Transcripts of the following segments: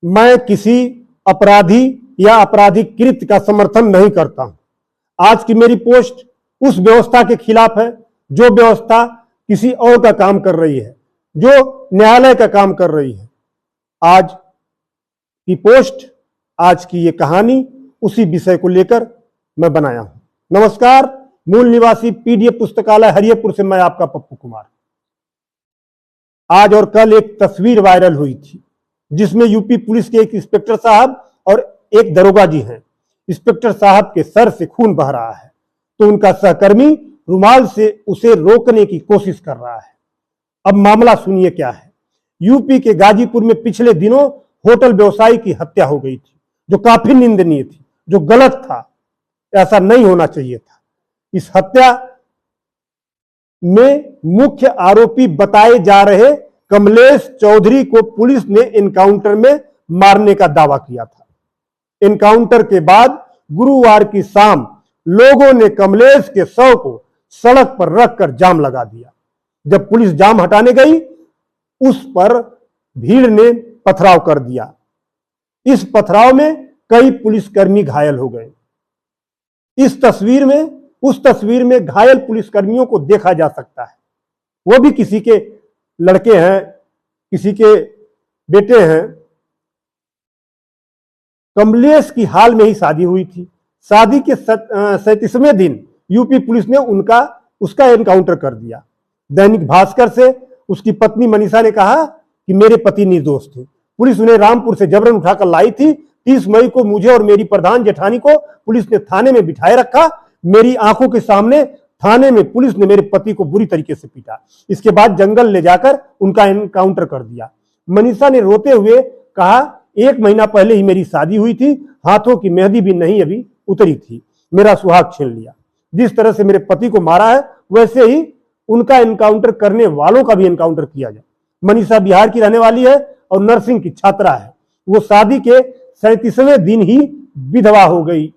मैं किसी अपराधी या आपराधिक कृत्य का समर्थन नहीं करता हूं। आज की मेरी पोस्ट उस व्यवस्था के खिलाफ है जो व्यवस्था किसी और का काम कर रही है, जो न्यायालय का काम कर रही है। आज की पोस्ट, आज की ये कहानी उसी विषय को लेकर मैं बनाया हूं। नमस्कार, मूल निवासी पीडीएफ पुस्तकालय हरियरपुर से मैं आपका पप्पू कुमार। आज और कल एक तस्वीर वायरल हुई थी जिसमें यूपी पुलिस के एक इंस्पेक्टर साहब और एक दरोगा जी हैं। इंस्पेक्टर साहब के सर से खून बह रहा है तो उनका सहकर्मी रुमाल से उसे रोकने की कोशिश कर रहा है। अब मामला सुनिए क्या है। यूपी के गाजीपुर में पिछले दिनों होटल व्यवसायी की हत्या हो गई थी, जो काफी निंदनीय थी, जो गलत था, ऐसा नहीं होना चाहिए था। इस हत्या में मुख्य आरोपी बताए जा रहे कमलेश चौधरी को पुलिस ने एनकाउंटर में मारने का दावा किया था। एनकाउंटर के बाद गुरुवार की शाम लोगों ने कमलेश के शव को सड़क पर रखकर जाम लगा दिया। जब पुलिस जाम हटाने गई, उस पर भीड़ ने पथराव कर दिया। इस पथराव में कई पुलिसकर्मी घायल हो गए। उस तस्वीर में घायल पुलिसकर्मियों को देखा जा सकता है। वो भी किसी के लड़के हैं, किसी के बेटे हैं। कमलेश की हाल में ही शादी हुई थी। शादी के 37वें दिन यूपी पुलिस ने उसका एनकाउंटर कर दिया। दैनिक भास्कर से उसकी पत्नी मनीषा ने कहा कि मेरे पति निर्दोष थे। पुलिस उन्हें रामपुर से जबरन उठाकर लाई थी। 30 मई को मुझे और मेरी प्रधान जेठानी को पुलिस ने थाने में बिठाए रखा। मेरी आंखों के सामने थाने में पुलिस ने मेरे पति को बुरी तरीके से पीटा। इसके बाद जंगल ले जाकर उनका एनकाउंटर कर दिया। मनीषा ने रोते हुए कहा, 1 महीना पहले ही मेरी शादी हुई थी, हाथों की मेहंदी भी नहीं अभी उतरी थी, मेरा सुहाग छीन लिया। जिस तरह से मेरे पति को मारा है वैसे ही उनका एनकाउंटर करने वालों का भी एनकाउंटर किया जाए। मनीषा बिहार की रहने वाली है और नर्सिंग की छात्रा है। वो शादी के 37वें दिन ही विधवा हो गई।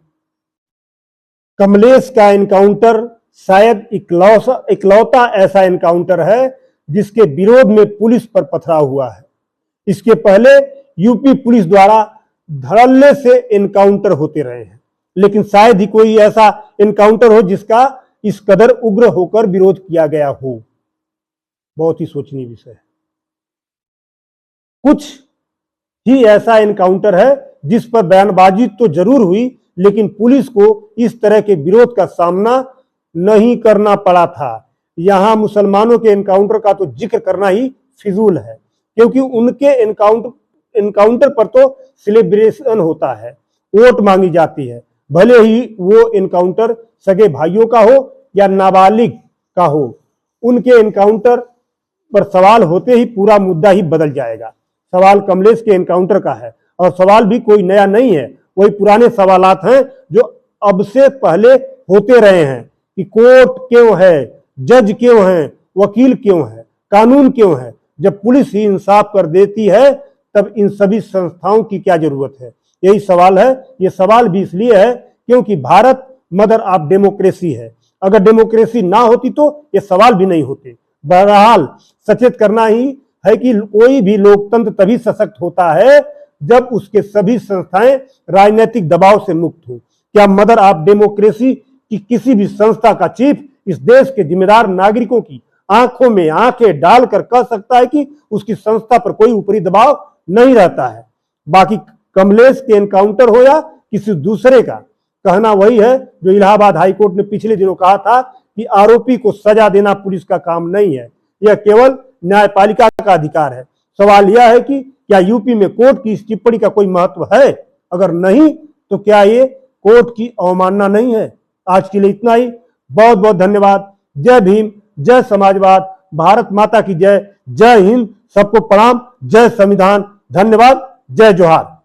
कमलेश का एनकाउंटर शायद इकलौता ऐसा एनकाउंटर है जिसके विरोध में पुलिस पर पथराव हुआ है। इसके पहले यूपी पुलिस द्वारा धड़ल्ले से एनकाउंटर होते रहे हैं, लेकिन शायद ही कोई ऐसा एनकाउंटर हो जिसका इस कदर उग्र होकर विरोध किया गया हो। बहुत ही सोचनीय विषय है। कुछ ही ऐसा एनकाउंटर है जिस पर बयानबाजी तो जरूर हुई, लेकिन पुलिस को इस तरह के विरोध का सामना नहीं करना पड़ा था। यहां मुसलमानों के एनकाउंटर का तो जिक्र करना ही फिजूल है, क्योंकि उनके एनकाउंटर पर तो सेलिब्रेशन होता है, वोट मांगी जाती है। भले ही वो एनकाउंटर सगे भाइयों का हो या नाबालिग का हो, उनके एनकाउंटर पर सवाल होते ही पूरा मुद्दा ही बदल जाएगा। सवाल कमलेश के एनकाउंटर का है और सवाल भी कोई नया नहीं है, वही पुराने सवालात हैं जो अब से पहले होते रहे हैं कि कोर्ट क्यों है, जज क्यों है, वकील क्यों है, कानून क्यों है। जब पुलिस ही इंसाफ कर देती है तब इन सभी संस्थाओं की क्या जरूरत है। यही सवाल है। ये सवाल भी इसलिए है क्योंकि भारत मदर ऑफ डेमोक्रेसी है। अगर डेमोक्रेसी ना होती तो ये सवाल भी नहीं होते। बहरहाल सचेत करना ही है कि कोई भी लोकतंत्र तभी सशक्त होता है जब उसके सभी संस्थाएं राजनीतिक दबाव से मुक्त हो। क्या मदर ऑफ डेमोक्रेसी की किसी भी संस्था का चीफ इस देश के जिम्मेदार नागरिकों की आंखों में आंखें डालकर कह सकता है कि उसकी संस्था पर कोई ऊपरी दबाव नहीं रहता है? बाकी कमलेश के एनकाउंटर हो या किसी दूसरे का, कहना वही है जो इलाहाबाद हाईकोर्ट ने पिछले दिनों कहा था कि आरोपी को सजा देना पुलिस का काम नहीं है, यह केवल न्यायपालिका का अधिकार है। सवाल यह है कि क्या यूपी में कोर्ट की इस टिप्पणी का कोई महत्व है? अगर नहीं तो क्या ये कोर्ट की अवमानना नहीं है? आज के लिए इतना ही। बहुत बहुत धन्यवाद। जय भीम, जय समाजवाद, भारत माता की जय, जय हिंद, सबको प्रणाम, जय संविधान, धन्यवाद, जय जोहार।